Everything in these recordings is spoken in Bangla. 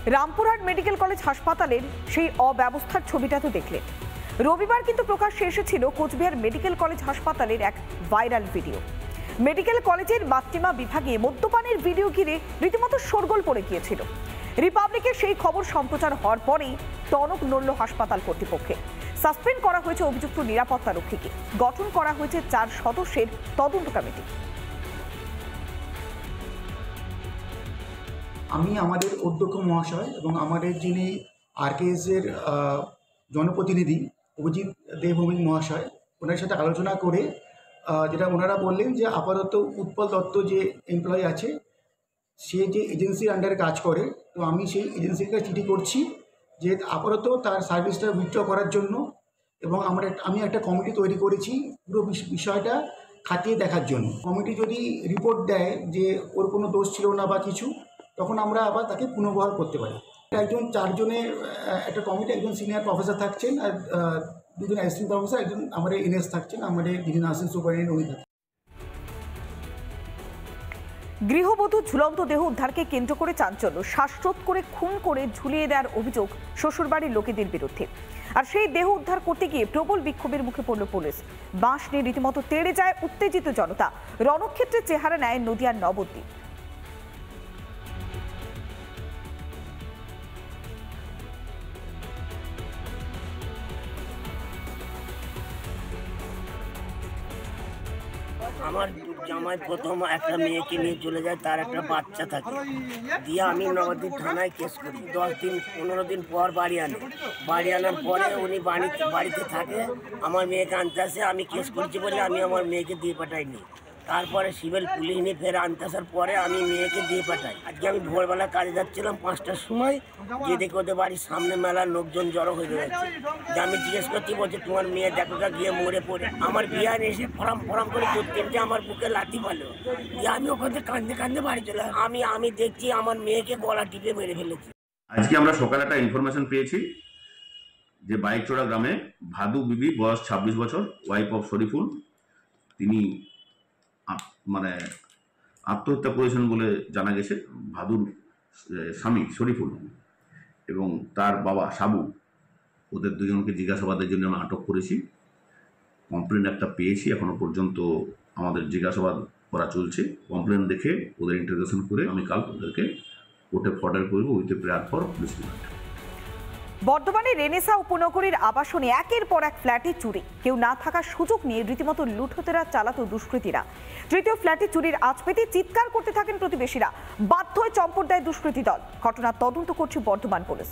রামপুরহাট মেডিকেল কলেজ হাসপাতালের সেই অব্যবস্থার ছবিটা তো দেখলেন। রবিবার কিন্তু প্রকাশ্যে এসেছিল কোচবিহার মেডিকেল কলেজ হাসপাতালের এক ভাইরাল ভিডিও। মেডিকেল কলেজের বাথরুম বিভাগে মদ্যপানের ভিডিও ঘিরে রীতিমতো শোরগোল পড়ে গিয়েছিল। রিপাবলিকের সেই খবর সম্প্রচার হওয়ার পরেই টনক নড়ল হাসপাতাল কর্তৃপক্ষে। সাসপেন্ড করা হয়েছে অভিযুক্ত নিরাপত্তা রক্ষীকে। গঠন করা হয়েছে 4 সদস্যের তদন্ত কমিটি। আমি আমাদের অধ্যক্ষ মহাশয় এবং আমাদের যিনি আরকেএস এর জনপ্রতিনিধি অভিজিৎ দেবভৌমিক মহাশয়, ওনার সাথে আলোচনা করে যেটা ওনারা বললেন যে আপাতত উৎপল দত্ত যে এমপ্লয়ি আছে, সে যে এজেন্সির আন্ডারে কাজ করে, তো আমি সেই এজেন্সিকে চিঠি করছি যে আপাতত তার সার্ভিসটা উইথড্র করার জন্য, এবং আমি একটা কমিটি তৈরি করেছি পুরো বিষয়টা খাতিয়ে দেখার জন্য। কমিটি যদি রিপোর্ট দেয় যে ওর কোনো দোষ ছিল না বা কিছু, তখন আমরা আবার তাকে পুনর্বহাল করতে পারি। একজন 4 জনের একটা কমিটি, একজন সিনিয়র প্রফেসর থাকছেন আর 2 জন অ্যাসিস্ট্যান্ট প্রফেসর, একজন আমাদের এনএস থাকছেন, আমাদের যিনি নার্সিং সুপারিনটেন্ডেন্ট উনি থাকছেন। গৃহবধূ ঝুলন্ত দেহ উদ্ধারকে কেন্দ্র করে চাঞ্চল্য। শ্বাসরোধ করে খুন করে ঝুলিয়ে দেওয়ার অভিযোগ শ্বশুরবাড়ির লোকেদের বিরুদ্ধে। আর সেই দেহ উদ্ধার করতে গিয়ে প্রবল বিক্ষোভের মুখে পড়ল পুলিশ। বাঁশ নিয়ে রীতিমতো তেড়ে যায় উত্তেজিত জনতা। রণক্ষেত্রে চেহারা নেয় নদিয়ার নবদ্বীপ। আমার জামাই প্রথম একটা মেয়েকে নিয়ে চলে যায়, তার একটা বাচ্চা থাকে, দিয়ে আমি নবদ্বীপ থানায় কেস করি। 10 দিন 15 দিন পর বাড়ি আনার পরে উনি বাড়িতে থাকে, আমার মেয়েকে আনতে আসে। আমি কেস করছি বলে আমি আমার মেয়েকে দিয়ে পাঠাইনি। তারপরে সিভিল পুলিশ নিয়ে ফের আনতে আসার পরে আমি মেয়েকে দিয়ে পাঠাই। আজকে আমি ভোরবেলা কাজে যাচ্ছিলাম 5টার সময়, গিয়ে দেখে ওদের বাড়ির সামনে মেলার লোকজন জড়ো হয়ে যাচ্ছে। যে আমি জিজ্ঞেস করছি, বলছে তোমার মেয়ে দেখো গিয়ে মরে পড়ে। আমার বিয়ান এসে ফরাম করে 2-3টে আমার বুকে লাথি ভালো, দিয়ে আমি ওখান থেকে কান্দে বাড়ি চলে। আমি দেখছি আমার মেয়েকে গলা টিপে মেরে ফেলেছি। আজকে আমরা সকালে একটা ইনফরমেশন পেয়েছি যে বাইকচোড়া গ্রামে ভাদু বিবি, বয়স 26 বছর, ওয়াইফ অফ শরীফুল, তিনি মানে আত্মহত্যা করেছেন বলে জানা গেছে। ভাদুর স্বামী শরীফুল এবং তার বাবা সাবু, ওদের দুজনকে জিজ্ঞাসাবাদের জন্য আমরা আটক করেছি। কমপ্লেন একটা পেয়েছি, এখনো পর্যন্ত আমাদের জিজ্ঞাসাবাদ করা চলছে। কমপ্লেন দেখে ওদের ইন্টারোগেশন করে আমি কাল ওদেরকে কোর্টে ফরওয়ার্ড করব with prayer for police remand. বর্ধমানে রেনেসা উপনগরীর আবাসনে একের পর এক ফ্ল্যাটে চুরি। কেউ না থাকার সুযোগ নিয়ে রীতিমতো লুঠোতেরা চালাতো দুষ্কৃতীরা। তৃতীয় ফ্ল্যাটে চুরির আঁচ পেতে চিৎকার করতে থাকেন প্রতিবেশীরা। বাধ্য হয়ে চম্পট দেয় দুষ্কৃতী দল। ঘটনার তদন্ত করছে বর্ধমান পুলিশ।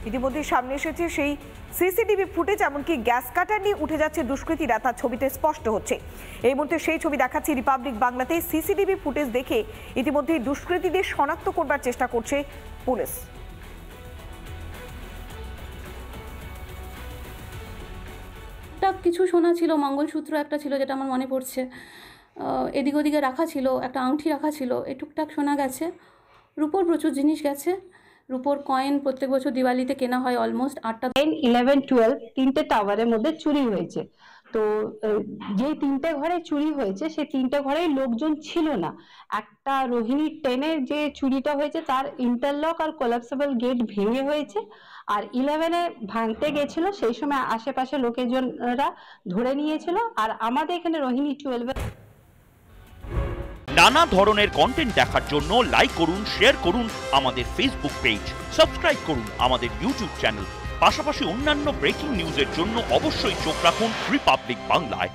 ইতিমধ্যে সামনে এসেছে সেই সিসিটিভি ফুটেজ, এমনকি গ্যাস কাটার নিয়ে উঠে যাচ্ছে দুষ্কৃতীরা, তার ছবিতে স্পষ্ট হচ্ছে। এই মুহূর্তে সেই ছবি দেখাচ্ছে রিপাবলিক বাংলাতে। সিসিটিভি ফুটেজ দেখে ইতিমধ্যে দুষ্কৃতীদের শনাক্ত করবার চেষ্টা করছে পুলিশ। কিছু শোনা ছিল, মঙ্গলসূত্র একটা ছিল যেটা আমার মনে পড়ছে, এদিক ওদিকে রাখা ছিল, একটা আংটি রাখা ছিল, এই টুকটাক শোনা গেছে। রূপোর প্রচুর জিনিস গেছে। রূপোর কয়েন প্রত্যেক বছর দিওয়ালিতে কেনা হয় অলমোস্ট 8টা। 10, 11, 12 তিনটে টাওয়ারের মধ্যে চুরি হয়েছে। তো যে 3টে ঘরে চুরি হয়েছে, সেই 3টে ঘরে লোকজন ছিল না। একটা রোহিণী 10-এর যে চুরিটা হয়েছে, তার ইন্টারলক আর কোলাপসেবল গেট ভেঙে হয়েছে। আর 11-এ ভাঙতে গেছিল, সেই সময় আশেপাশে লোকজনরা ধরে নিয়েছিল। আর আমাদের এখানে রোহিণী 12-এ নানা ধরনের কন্টেন্ট দেখার জন্য লাইক করুন, শেয়ার করুন আমাদের ফেসবুক পেজ, সাবস্ক্রাইব করুন আমাদের ইউটিউব চ্যানেল। পাশাপাশি অন্যান্য ব্রেকিং নিউজের জন্য অবশ্যই চোখ রাখুন রিপাবলিক বাংলায়।